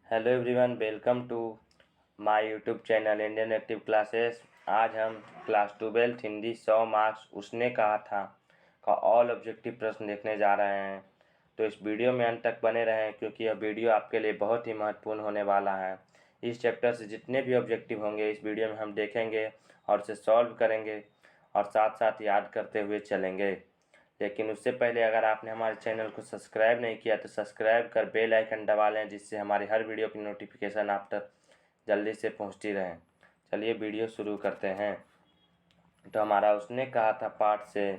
Hello everyone, welcome to my YouTube channel Indian active classes. आज हम class 12 Hindi 100 marks उसने कहा था का ऑल ऑब्जेक्टिव प्रश्न देखने जा रहे हैं। तो इस वीडियो में अंत तक बने रहें क्योंकि यह वीडियो आपके लिए बहुत ही महत्वपूर्ण होने वाला है। इस चैप्टर से जितने भी ऑब्जेक्टिव होंगे इस वीडियो में हम देखेंगे और उसे सॉल्व करेंगे और साथ साथ याद करते हुए चलेंगे। लेकिन उससे पहले अगर आपने हमारे चैनल को सब्सक्राइब नहीं किया तो सब्सक्राइब कर बेल आइकन दबा लें, जिससे हमारी हर वीडियो की नोटिफिकेशन आप तक जल्दी से पहुंचती रहे। चलिए वीडियो शुरू करते हैं। तो हमारा उसने कहा था पाठ से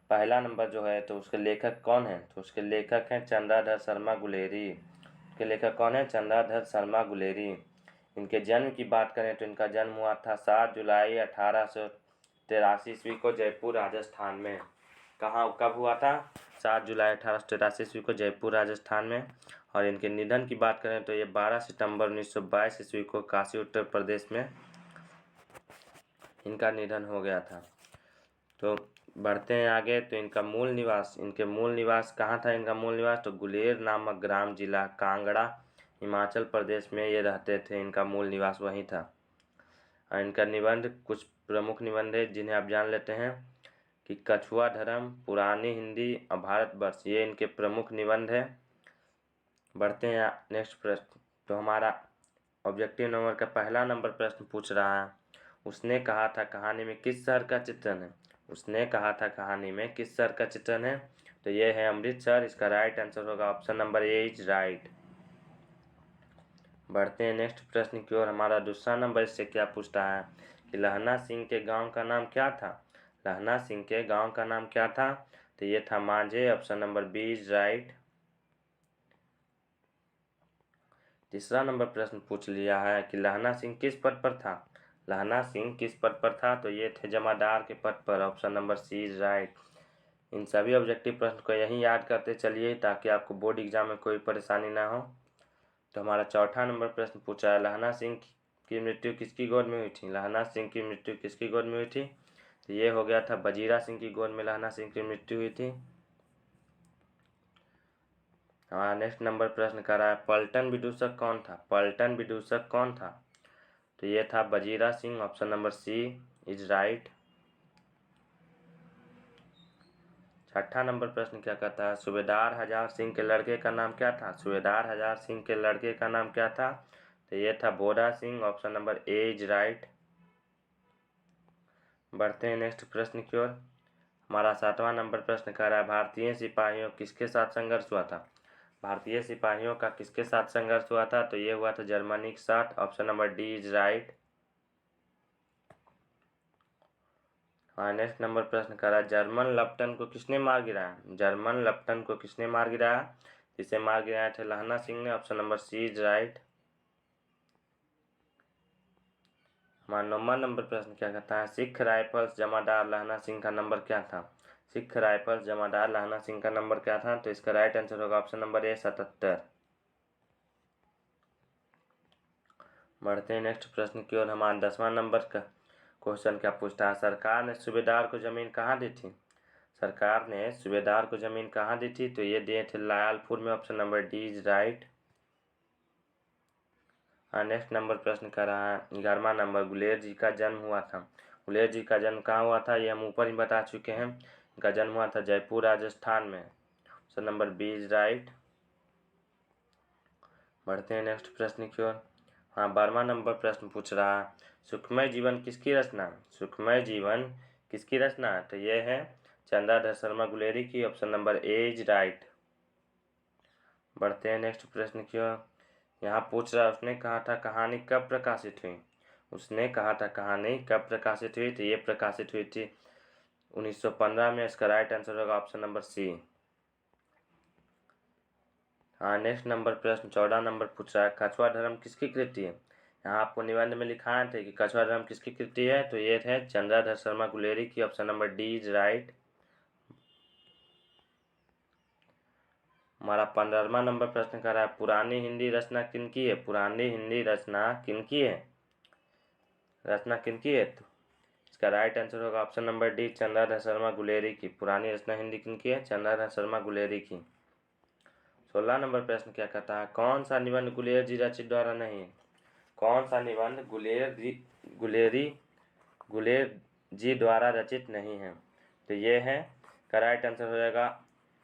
पहला नंबर जो है तो उसके लेखक कौन है, तो उसके लेखक हैं चंद्राधर शर्मा गुलेरी। उसके लेखक कौन है? चंद्राधर शर्मा गुलेरी। इनके जन्म की बात करें तो इनका जन्म हुआ था 7 जुलाई 1883 ईस्वी को जयपुर राजस्थान में। कहाँ कब हुआ था? 7 जुलाई 1883 ईस्वी को जयपुर राजस्थान में। और इनके निधन की बात करें तो ये 12 सितंबर 1922 ईस्वी को काशी उत्तर प्रदेश में इनका निधन हो गया था। तो बढ़ते हैं आगे। तो इनके मूल निवास कहाँ था? इनका मूल निवास तो गुलेर नामक ग्राम, जिला कांगड़ा, हिमाचल प्रदेश में ये रहते थे। इनका मूल निवास वहीं था। और इनका निबंध, कुछ प्रमुख निबंध है जिन्हें आप जान लेते हैं कि कछुआ धर्म, पुरानी हिंदी और भारतवर्ष, ये इनके प्रमुख निबंध है। बढ़ते हैं नेक्स्ट प्रश्न। तो हमारा ऑब्जेक्टिव नंबर का पहला नंबर प्रश्न पूछ रहा है, उसने कहा था कहानी में किस शहर का चित्रण है? उसने कहा था कहानी में किस शहर का चित्रण है? तो ये है अमृतसर। इसका राइट आंसर होगा option number A is right. बढ़ते हैं नेक्स्ट प्रश्न की ओर। हमारा दूसरा नंबर इससे क्या पूछता है कि लहना सिंह के गांव का नाम क्या था? लहना सिंह के गांव का नाम क्या था? तो ये था मांझे। Option number B is right. तीसरा नंबर प्रश्न पूछ लिया है कि लहना सिंह किस पद पर था? लहना सिंह किस पद पर था? तो ये थे जमादार के पद पर। Option number C is right. इन सभी ऑब्जेक्टिव प्रश्न को यही याद करते चलिए ताकि आपको बोर्ड एग्जाम में कोई परेशानी ना हो। तो हमारा चौथा नंबर प्रश्न पूछा है, लहना सिंह की मृत्यु किसकी गोद में हुई थी? लहना सिंह की मृत्यु किसकी गोद में हुई थी? तो ये हो गया था वजीरा सिंह की गोद में लहना सिंह की मृत्यु हुई थी। हमारा नेक्स्ट नंबर प्रश्न कर रहा है, पलटन विदूषक कौन था? पलटन विदूषक कौन था? तो ये था Wazira Singh. Option number C is right. छठा नंबर प्रश्न क्या कहता है, सूबेदार हजार सिंह के लड़के का नाम क्या था? सूबेदार हजार सिंह के लड़के का नाम क्या था? तो ये था Bodha Singh. Option number A is right. बढ़ते हैं नेक्स्ट प्रश्न की ओर। हमारा सातवां नंबर प्रश्न कह रहा है, भारतीय सिपाहियों किसके साथ संघर्ष हुआ था? भारतीय सिपाहियों का किसके साथ संघर्ष हुआ था? तो ये हुआ था जर्मनी के साथ। Option number D is right. हाँ, नेक्स्ट नंबर प्रश्न कर रहा है, जर्मन लेफ्टन को किसने मार गिराया? जर्मन लेफ्टन को किसने मार गिराया? जिसे मार गिराया थे लहना सिंह ने। Option number C is right. हमारा 9वां नंबर प्रश्न क्या कहता है, सिख राइफल्स जमादार लहना सिंह का नंबर क्या था? सिख राइफल्स जमादार लहना सिंह का नंबर क्या था? तो इसका राइट आंसर होगा ऑप्शन नंबर ए 77। बढ़ते हैं नेक्स्ट प्रश्न की ओर। हमारा 10वां नंबर का क्वेश्चन क्या पूछता है, सरकार ने सूबेदार को जमीन कहाँ दी थी? सरकार ने सूबेदार को जमीन कहाँ दी थी? तो ये दिए थे लायलपुर में। Option number D is right. Next नंबर प्रश्न कर रहा है, 11वां नंबर, गुलेर जी का जन्म हुआ था। गुलेर जी का जन्म कहाँ हुआ था? ये हम ऊपर ही बता चुके हैं। इनका जन्म हुआ था जयपुर राजस्थान में। Option number B is right. बढ़ते हैं नेक्स्ट प्रश्न की ओर। हाँ, 12वां नंबर प्रश्न पूछ रहा है, सुखमय जीवन किसकी रचना? सुखमय जीवन किसकी रचना है? तो ये है चंद्राधर शर्मा गुलेरी की। Option number A is right. बढ़ते हैं नेक्स्ट प्रश्न की ओर। यहाँ पूछ रहा है, उसने कहा था कहानी कब प्रकाशित हुई? उसने कहा था कहानी कब प्रकाशित हुई? तो ये प्रकाशित हुई थी 1915 में। इसका राइट आंसर होगा ऑप्शन नंबर सी। हाँ, नेक्स्ट नंबर प्रश्न 14 नंबर पूछ रहा है, कछुआ धर्म किसकी कृति है? यहाँ आपको निबंध में लिखा थे कि कछुआ धर्म किसकी कृति है? तो ये है चंद्राधर शर्मा गुलेरी की। Option number D is right. हमारा 15वां नंबर प्रश्न कर रहा है, पुरानी हिंदी रचना किनकी है? पुरानी हिंदी रचना किनकी है? रचना किनकी है? तो इसका राइट आंसर होगा option number D, Chandradhar Sharma Guleri की। पुरानी रचना हिंदी किनकी है? चंद्राधर शर्मा गुलेरी की। 16 नंबर प्रश्न क्या कहता है, कौन सा निबंध गुलेर जी रचित द्वारा नहीं है? कौन सा निबंध गुलेर जी द्वारा रचित नहीं है? तो ये है, करेक्ट आंसर हो जाएगा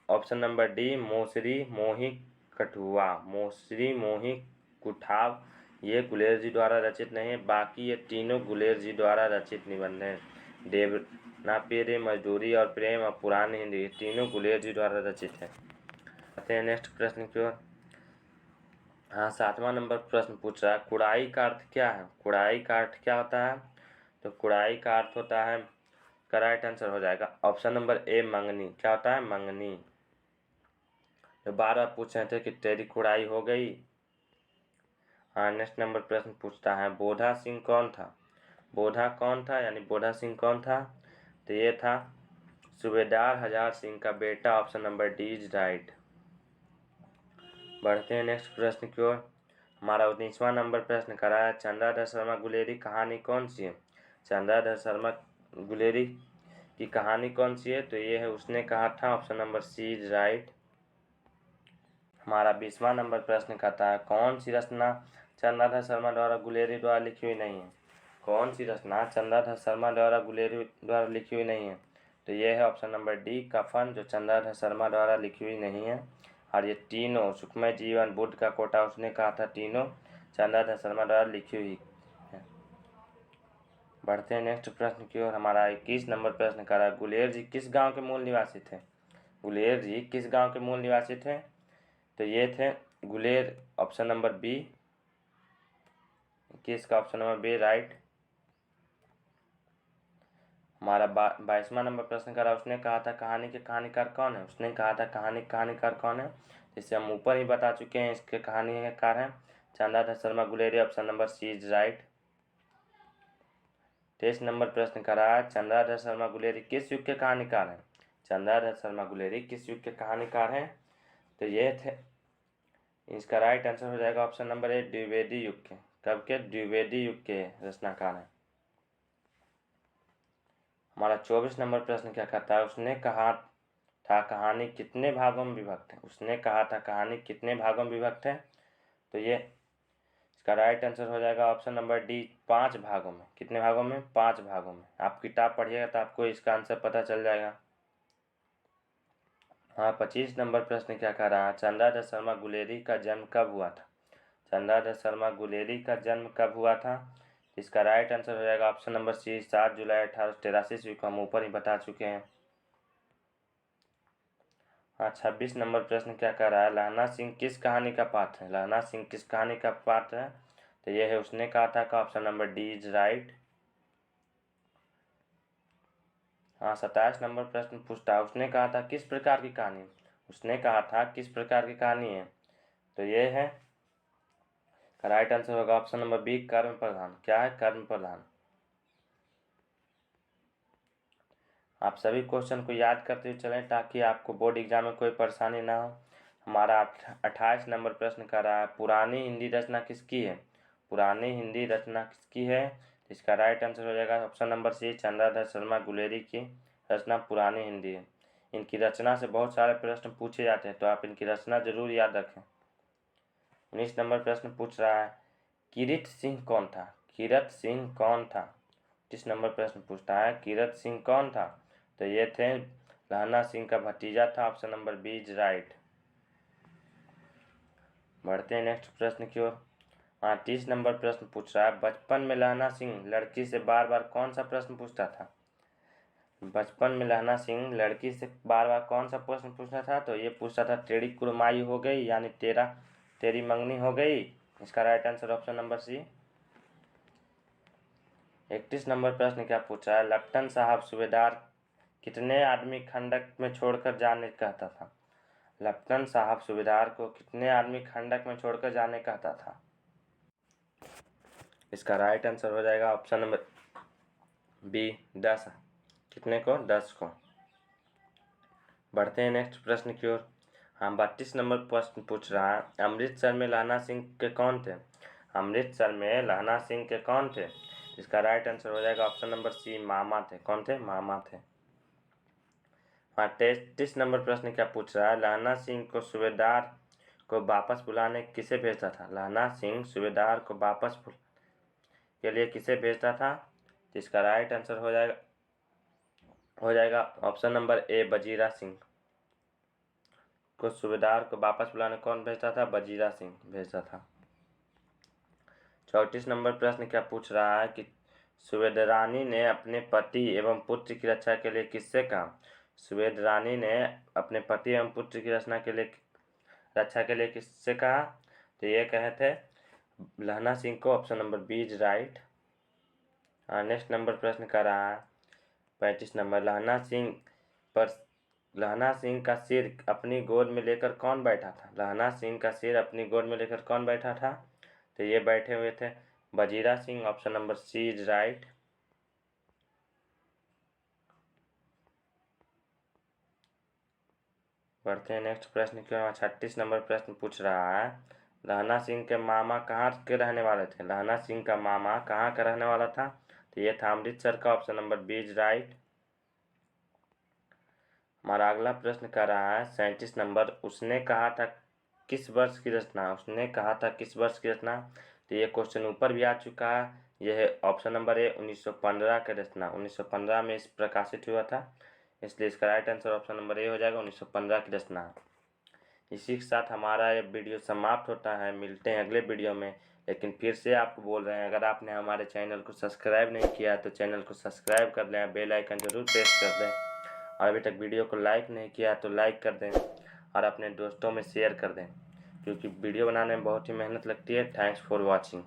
ऑप्शन नंबर डी, मोसरी मोही कठुआ। मोसरी मोही कुठाव ये गुलेर जी द्वारा रचित नहीं है, बाकी ये तीनों गुलेर जी द्वारा रचित निबंध हैं। देवनापिरी, मजदूरी और प्रेम और पुरानी हिंदी, ये तीनों गुलेर जी द्वारा रचित है। आते हैं नेक्स्ट प्रश्न की ओर। हाँ, 7वां नंबर प्रश्न पूछ रहा है, कुड़ाई का अर्थ क्या है? कुड़ाई का अर्थ क्या होता है? तो कुड़ाई का अर्थ होता है, करेक्ट आंसर हो जाएगा ऑप्शन नंबर ए, मंगनी। क्या होता है? मंगनी। तो 12 पूछ रहे थे कि तेरी कुड़ाई हो गई। हाँ, नेक्स्ट नंबर प्रश्न पूछता है, बोधा सिंह कौन था? बोधा कौन था, यानी बोधा सिंह कौन था? तो ये था सूबेदार हजार सिंह का बेटा। Option number D is right. बढ़ते हैं नेक्स्ट प्रश्न की ओर। हमारा 19वां नंबर प्रश्न करा है, चंद्रधर शर्मा गुलेरी कहानी कौन सी है? चंद्रधर शर्मा गुलेरी की कहानी कौन सी है? तो ये है उसने कहा था। Option number C is right. हमारा 20वां नंबर प्रश्न कहता है, कौन सी रचना चंद्रधर शर्मा द्वारा गुलेरी द्वारा लिखी हुई नहीं है? कौन सी रचना चंद्रधर शर्मा द्वारा गुलेरी द्वारा लिखी हुई नहीं है? तो ये है ऑप्शन नंबर डी, कफन, जो चंद्रधर शर्मा द्वारा लिखी हुई नहीं है। और ये तीनों, सुखमय जीवन, बुद्ध का कोटा, उसने कहा था, तीनों चंद्रधर शर्मा द्वारा लिखी हुई है। बढ़ते हैं नेक्स्ट प्रश्न की ओर। हमारा 21 नंबर प्रश्न कर रहा है, गुलेर जी किस गांव के मूल निवासी थे? गुलेर जी किस गांव के मूल निवासी थे? तो ये थे गुलेर, ऑप्शन नंबर बी। किसका? Option number B right. हमारा 22वां नंबर प्रश्न करा, उसने कहा था कहानी के कहानीकार कौन है? उसने कहा था कहानीकार कौन है? जिसे हम ऊपर ही बता चुके हैं, इसके कहानीकार हैं Chandradhar Sharma Guleri. Option number C is right. 23 नंबर प्रश्न करा, चंद्रधर शर्मा गुलेरी किस युग के कहानीकार हैं? चंद्रधर शर्मा गुलेरी किस युग के कहानीकार हैं? तो ये थे, इसका राइट आंसर हो जाएगा ऑप्शन नंबर ए, द्विवेदी युग के। कब के? द्विवेदी युग के रचनाकार हैं। हमारा 24 नंबर प्रश्न क्या कहता है, उसने कहा था कहानी कितने भागों में विभक्त है? उसने कहा था कहानी कितने भागों में विभक्त है? तो ये इसका राइट आंसर हो जाएगा ऑप्शन नंबर डी, 5 भागों में। कितने भागों में? 5 भागों में। आप किताब पढ़िएगा तो आपको इसका आंसर पता चल जाएगा। हाँ, 25 नंबर प्रश्न क्या कह रहा है, चंद्रधर शर्मा गुलेरी का जन्म कब हुआ था? चंद्रधर शर्मा गुलेरी का जन्म कब हुआ था? इसका राइट आंसर हो जाएगा ऑप्शन नंबर सी, 7 जुलाई 1883 ईस्वी को। हम ऊपर ही बता चुके हैं। हाँ, 26 नंबर प्रश्न क्या कह रहा है, लहना सिंह किस कहानी का पात्र है? लहना सिंह किस कहानी का पात्र है? तो यह है उसने कहा था का। Option number D is right. हाँ, 27 नंबर प्रश्न पूछता है, उसने कहा था किस प्रकार की कहानी? उसने कहा था किस प्रकार की कहानी है? तो ये है, राइट आंसर होगा ऑप्शन नंबर बी, कर्म प्रधान। क्या है? कर्म प्रधान। आप सभी क्वेश्चन को याद करते हुए चलें ताकि आपको बोर्ड एग्जाम में कोई परेशानी ना हो। हमारा 28 नंबर प्रश्न कर रहा है, पुरानी हिंदी रचना किसकी है? पुरानी हिंदी रचना किसकी है? इसका राइट आंसर हो जाएगा option number C, Chandradhar Sharma Guleri की रचना पुरानी हिंदी है। इनकी रचना से बहुत सारे प्रश्न पूछे जाते हैं, तो आप इनकी रचना जरूर याद रखें। 19 नंबर प्रश्न पूछ रहा है, किरीट सिंह कौन था? किरत सिंह कौन था? 30 नंबर प्रश्न पूछता है, किरत सिंह कौन था? तो ये थे लहना सिंह का भतीजा था। Option number B is right. बढ़ते हैं नेक्स्ट प्रश्न की ओर। 30 नंबर प्रश्न पूछ रहा है, बचपन में लहना सिंह लड़की से बार बार कौन सा प्रश्न पूछता था? बचपन में लहना सिंह लड़की से बार बार कौन सा प्रश्न पूछता था? तो ये पूछता था, टेढ़ी कुड़माई हो गई, यानी तेरी मंगनी हो गई। इसका right answer option number C. 31 नंबर प्रश्न क्या पूछा है, लेफ्टिनेंट साहब सूबेदार कितने आदमी खंडक में छोड़कर जाने कहता था? लेफ्टिनेंट साहब सूबेदार को कितने आदमी खंडक में छोड़कर जाने कहता था? इसका राइट आंसर हो जाएगा ऑप्शन नंबर बी, 10। कितने को? 10 को। बढ़ते हैं नेक्स्ट प्रश्न की ओर। हाँ, 32 नंबर प्रश्न पूछ रहा है, अमृतसर में लहना सिंह के कौन थे? अमृतसर में लहना सिंह के कौन थे? इसका राइट आंसर हो जाएगा ऑप्शन नंबर सी, मामा थे। कौन थे? मामा थे। हाँ, 33 नंबर प्रश्न क्या पूछ रहा है, लहना सिंह को सूबेदार को वापस बुलाने किसे भेजता था? लहना सिंह सूबेदार को वापस के लिए किसे भेजता था? तो इसका राइट आंसर हो जाएगा ऑप्शन नंबर ए, बजीरा सिंह को सूबेदार को वापस बुलाने कौन भेजता था? बजीरा सिंह भेजता था। 34 नंबर प्रश्न क्या पूछ रहा है कि सुवेदरानी ने अपने पति एवं पुत्र की रक्षा के लिए किससे कहा? सुवेदरानी ने अपने पति एवं पुत्र की रक्षा के लिए किससे कहा? तो ये कहे थे लहना सिंह को। Option number B is right. Next नंबर प्रश्न कर रहा है 35 नंबर, लहना सिंह का सिर अपनी गोद में लेकर कौन बैठा था? लहना सिंह का सिर अपनी गोद में लेकर कौन बैठा था? तो ये बैठे हुए थे Bajira Singh. Option number C is right. बढ़ते हैं नेक्स्ट प्रश्न की ओर। 36 नंबर प्रश्न पूछ रहा है लहना सिंह के मामा कहाँ के रहने वाले थे? लहना सिंह का मामा कहाँ का रहने वाला था? तो ये था अमृतसर का। Option number B is right. हमारा अगला प्रश्न कर रहा है 37 नंबर, उसने कहा था किस वर्ष की रचना? उसने कहा था किस वर्ष की रचना? तो ये क्वेश्चन ऊपर भी आ चुका है। यह है ऑप्शन नंबर ए, 1915 का रचना। 1915 में इस प्रकाशित हुआ था, इसलिए इसका राइट आंसर ऑप्शन नंबर ए हो जाएगा, 1915 की रचना। इसी के साथ हमारा ये वीडियो समाप्त होता है। मिलते हैं अगले वीडियो में। लेकिन फिर से आपको बोल रहे हैं, अगर आपने हमारे चैनल को सब्सक्राइब नहीं किया तो चैनल को सब्सक्राइब कर लें, बेल आइकन जरूर प्रेस कर दें, और अभी तक वीडियो को लाइक नहीं किया तो लाइक कर दें और अपने दोस्तों में शेयर कर दें, क्योंकि वीडियो बनाने में बहुत ही मेहनत लगती है। Thanks for watching.